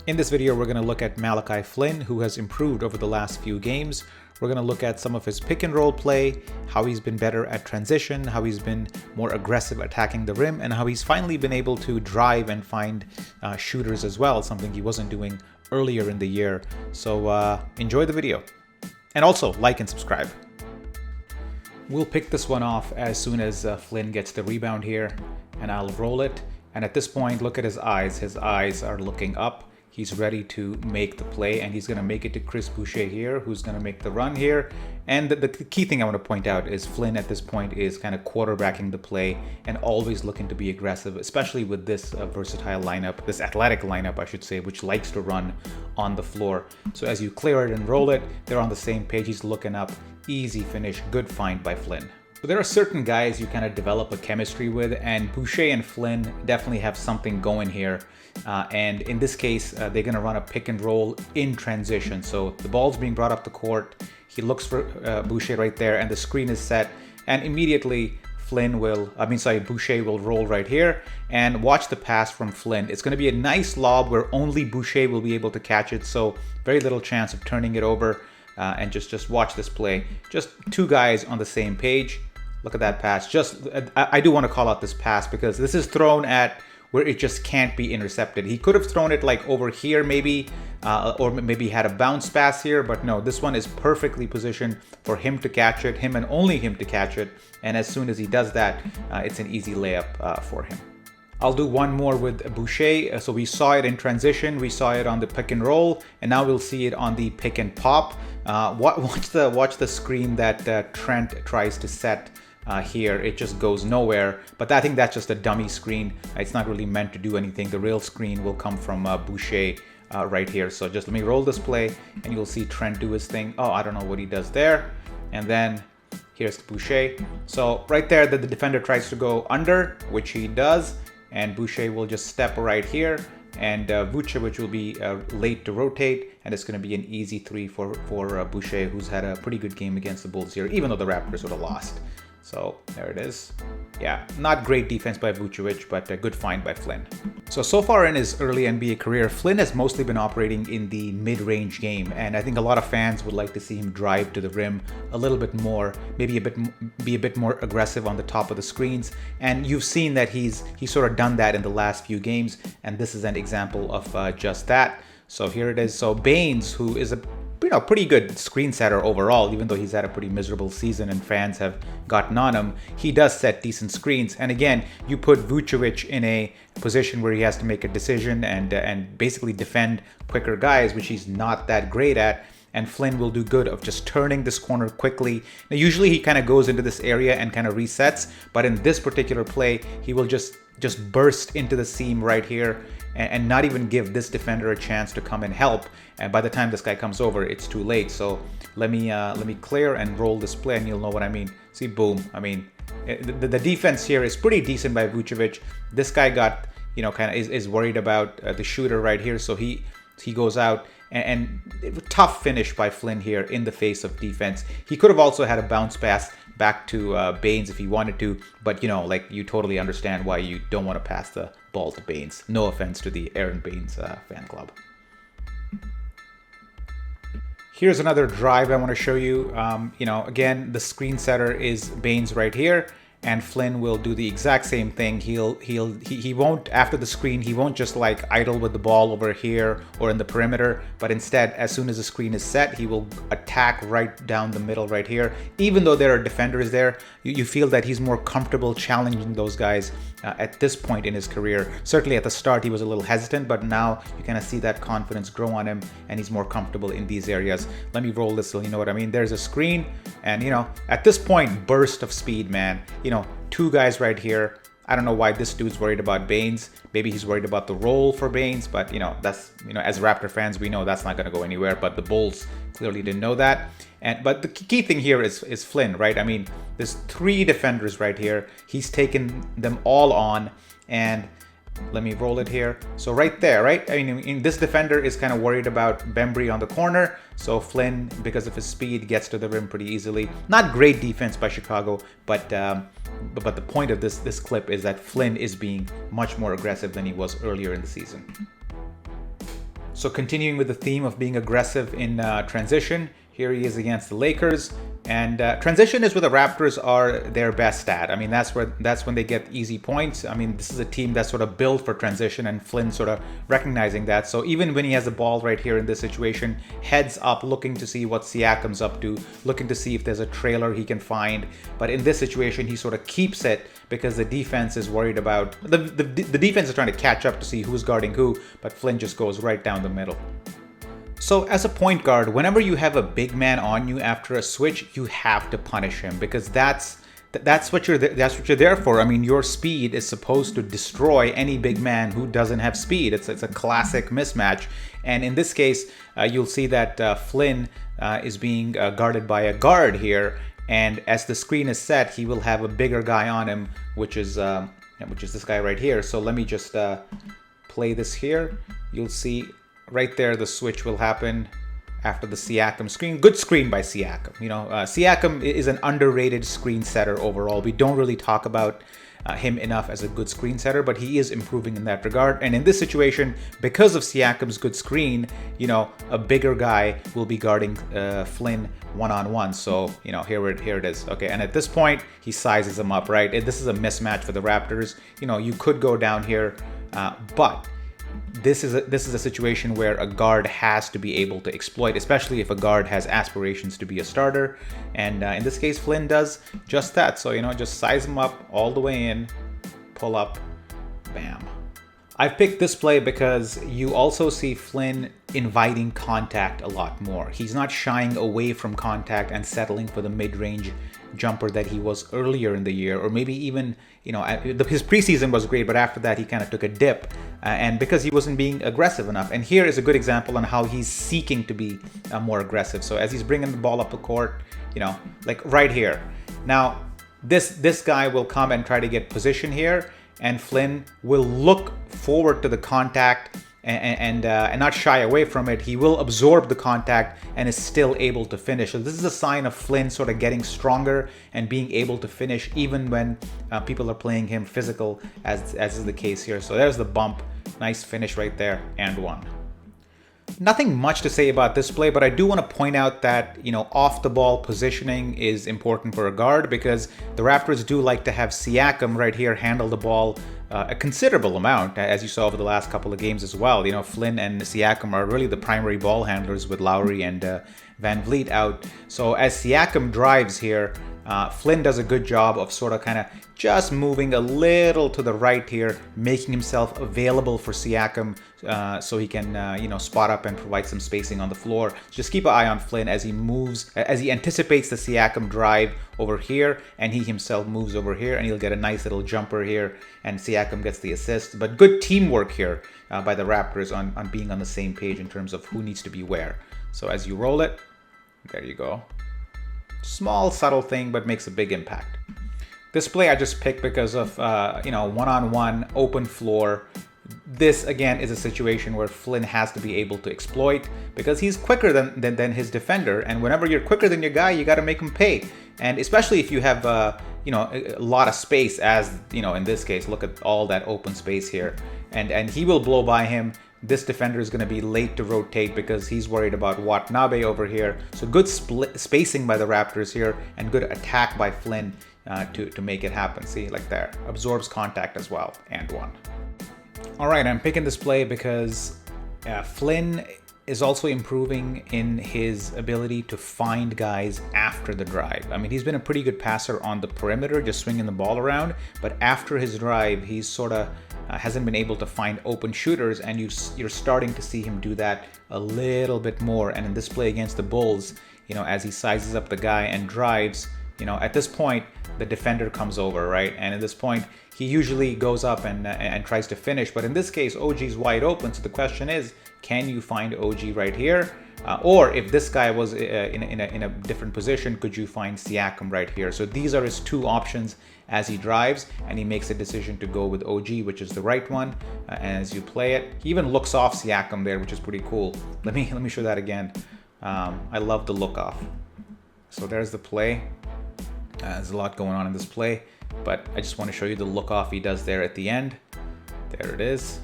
In this video, we're going to look at Malachi Flynn, who has improved over the last few games. We're going to look at some of his pick and roll play, how he's been better at transition, how he's been more aggressive attacking the rim, and how he's finally been able to drive and find shooters as well, something he wasn't doing earlier in the year. So enjoy the video. And also like and subscribe. We'll pick this one off as soon as Flynn gets the rebound here, and I'll roll it. And at this point, look at his eyes. His eyes are looking up. He's ready to make the play, and he's going to make it to Chris Boucher here, who's going to make the run here. And the key thing I want to point out is Flynn at this point is kind of quarterbacking the play and always looking to be aggressive, especially with this versatile lineup, this athletic lineup, I should say, which likes to run on the floor. So as you clear it and roll it, they're on the same page. He's looking up. Easy finish. Good find by Flynn. So there are certain guys you kind of develop a chemistry with, and Boucher and Flynn definitely have something going here. And in this case, they're going to run a pick and roll in transition. So the ball's being brought up the court. He looks for Boucher right there, and the screen is set. And immediately, Boucher will roll right here. And watch the pass from Flynn. It's going to be a nice lob where only Boucher will be able to catch it. So very little chance of turning it over. And just watch this play. Just two guys on the same page. Look at that pass. I do want to call out this pass because this is thrown at where it just can't be intercepted. He could have thrown it like over here maybe, or maybe had a bounce pass here, but no, this one is perfectly positioned for him to catch it, him and only him to catch it. And as soon as he does that, it's an easy layup for him. I'll do one more with Boucher. So we saw it in transition, we saw it on the pick and roll, and now we'll see it on the pick and pop. Watch the screen that Trent tries to set here. It just goes nowhere, but I think that's just a dummy screen. It's not really meant to do anything. The real screen will come from Boucher right here. So just let me roll this play, and you'll see Trent do his thing. Oh, I don't know what he does there. And then here's Boucher. So right there, the defender tries to go under, which he does. And Boucher will just step right here, and Vucevic will be late to rotate, and it's going to be an easy three for Boucher, who's had a pretty good game against the Bulls here, even though the Raptors would have lost. So there it is. Yeah, not great defense by Vucevic, but a good find by Flynn. So far in his early NBA career, Flynn has mostly been operating in the mid-range game, and I think a lot of fans would like to see him drive to the rim a little bit more, maybe be a bit more aggressive on the top of the screens. And you've seen that he's sort of done that in the last few games, and this is an example of just that. So here it is. So Baines, who is a pretty good screen setter overall, even though he's had a pretty miserable season and fans have gotten on him, he does set decent screens. And again, you put Vucevic in a position where he has to make a decision and basically defend quicker guys, which he's not that great at. And Flynn will do good of just turning this corner quickly. Now, usually he kind of goes into this area and kind of resets, but in this particular play, he will just burst into the seam right here and not even give this defender a chance to come and help. And by the time this guy comes over, it's too late. So let me clear and roll this play, and you'll know what I mean. See, boom. I mean, the defense here is pretty decent by Vucevic. This guy got, kind of is worried about the shooter right here, so he goes out. And tough finish by Flynn here in the face of defense. He could have also had a bounce pass back to Baines if he wanted to, but you totally understand why you don't want to pass the ball to Baines. No offense to the Aaron Baines fan club. Here's another drive I want to show you. Again, the screen setter is Baines right here. And Flynn will do the exact same thing. He won't, after the screen, he won't just idle with the ball over here or in the perimeter, but instead, as soon as the screen is set, he will attack right down the middle right here. Even though there are defenders there, you feel that he's more comfortable challenging those guys at this point in his career. Certainly at the start, he was a little hesitant, but now you kind of see that confidence grow on him, and he's more comfortable in these areas. Let me roll this so you know what I mean. There's a screen, and at this point, burst of speed, man. Two guys right here. I don't know why this dude's worried about Baines. Maybe he's worried about the role for Baines, but that's as Raptor fans, we know that's not going to go anywhere. But the Bulls clearly didn't know that. But the key thing here is Flynn, right? I mean, there's three defenders right here. He's taken them all on, and let me roll it here. So right there, right? I mean, this defender is kind of worried about Bembry on the corner. So Flynn, because of his speed, gets to the rim pretty easily. Not great defense by Chicago, but the point of this clip is that Flynn is being much more aggressive than he was earlier in the season. So continuing with the theme of being aggressive in transition, here he is against the Lakers. And transition is where the Raptors are their best at. I mean, that's when they get easy points. I mean, this is a team that's sort of built for transition, and Flynn sort of recognizing that. So even when he has the ball right here in this situation, heads up, looking to see what Siakam's up to, looking to see if there's a trailer he can find. But in this situation, he sort of keeps it because the defense is worried about the defense is trying to catch up to see who's guarding who. But Flynn just goes right down the middle. So as a point guard, whenever you have a big man on you after a switch, you have to punish him, because that's what you're there for. I mean, your speed is supposed to destroy any big man who doesn't have speed. It's a classic mismatch. And in this case, you'll see that Flynn is being guarded by a guard here. And as the screen is set, he will have a bigger guy on him, which is this guy right here. So let me just play this here. You'll see right there, the switch will happen after the Siakam screen. Good screen by Siakam. You know, Siakam is an underrated screen setter overall. We don't really talk about him enough as a good screen setter, but he is improving in that regard. And in this situation, because of Siakam's good screen, you know, a bigger guy will be guarding Flynn one-on-one. So, you know, here it is. Okay, and at this point, he sizes him up, right? This is a mismatch for the Raptors. You know, you could go down here, but this is a situation where a guard has to be able to exploit, especially if a guard has aspirations to be a starter. And in this case, Flynn does just that. So, you know, just size him up all the way in, pull up, bam. I've picked this play because you also see Flynn inviting contact a lot more. He's not shying away from contact and settling for the mid-range jumper that he was earlier in the year, or maybe even, you know, his preseason was great, but after that he kind of took a dip, and because he wasn't being aggressive enough. And here is a good example on how he's seeking to be more aggressive. So as he's bringing the ball up the court, you know, like right here. Now this guy will come and try to get position here, and Flynn will look forward to the contact and not shy away from it. He will absorb the contact and is still able to finish. So this is a sign of Flynn sort of getting stronger and being able to finish even when people are playing him physical, as is the case here. So there's the bump. Nice finish right there, and one. Nothing much to say about this play, but I do want to point out that, you know, off the ball positioning is important for a guard, because the Raptors do like to have Siakam right here handle the ball a considerable amount, as you saw over the last couple of games as well. You know, Flynn and Siakam are really the primary ball handlers with Lowry and Van Vliet out. So as Siakam drives here, Flynn does a good job of sort of kind of just moving a little to the right here, making himself available for Siakam so he can, you know, spot up and provide some spacing on the floor. Just keep an eye on Flynn as he moves, as he anticipates the Siakam drive over here, and he himself moves over here, and he'll get a nice little jumper here, and Siakam gets the assist. But good teamwork here by the Raptors on being on the same page in terms of who needs to be where. So as you roll it, there you go. Small, subtle thing, but makes a big impact. This play I just picked because of, you know, one-on-one, open floor. This, again, is a situation where Flynn has to be able to exploit, because he's quicker than his defender. And whenever you're quicker than your guy, you got to make him pay. And especially if you have, you know, a lot of space, as, you know, in this case, look at all that open space here. And he will blow by him. This defender is going to be late to rotate because he's worried about Watanabe over here. So good spacing by the Raptors here, and good attack by Flynn to make it happen. See, like there. Absorbs contact as well, and one. All right, I'm picking this play because Flynn is also improving in his ability to find guys after the drive. I mean, he's been a pretty good passer on the perimeter, just swinging the ball around. But after his drive, he's sort of hasn't been able to find open shooters, and you're starting to see him do that a little bit more. And in this play against the Bulls, you know, as he sizes up the guy and drives, you know, at this point, the defender comes over, right? And at this point, he usually goes up and tries to finish. But in this case, OG's wide open. So the question is, can you find OG right here? Or if this guy was in a different position, could you find Siakam right here? So these are his two options as he drives, and he makes a decision to go with OG, which is the right one. And as you play it, he even looks off Siakam there, which is pretty cool. Let me show that again. I love the look off. So there's the play. There's a lot going on in this play, but I just want to show you the look off he does there at the end. There it is.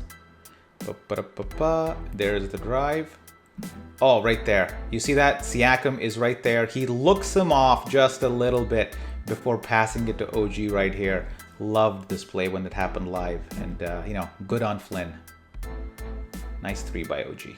There's the drive. Oh, right there. You see that? Siakam is right there. He looks him off just a little bit before passing it to OG right here. Loved this play when it happened live. And, good on Flynn. Nice 3 by OG.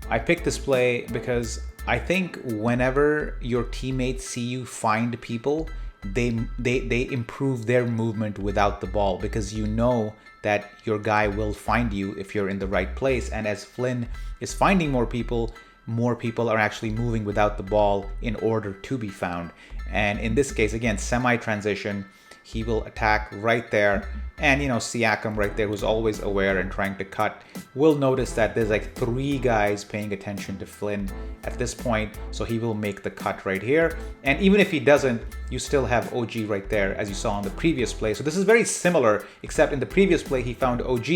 I picked this play because I think whenever your teammates see you find people, they improve their movement without the ball, because you know that your guy will find you if you're in the right place. And as Flynn is finding more people are actually moving without the ball in order to be found. And in this case, again, semi-transition, he will attack right there. And, Siakam right there, who's always aware and trying to cut, will notice that there's like 3 guys paying attention to Flynn at this point. So he will make the cut right here. And even if he doesn't, you still have OG right there, as you saw in the previous play. So this is very similar, except in the previous play, he found OG.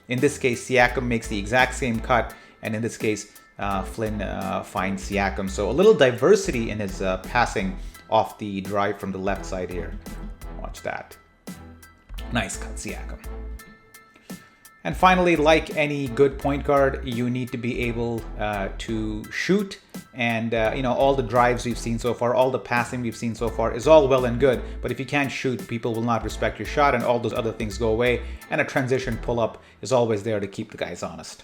In this case, Siakam makes the exact same cut. And in this case, Flynn finds Siakam. So a little diversity in his passing off the drive from the left side here. Watch that. Nice cut, Siakam. And finally, like any good point guard, you need to be able to shoot. And, all the drives we've seen so far, all the passing we've seen so far is all well and good. But if you can't shoot, people will not respect your shot, and all those other things go away. And a transition pull-up is always there to keep the guys honest.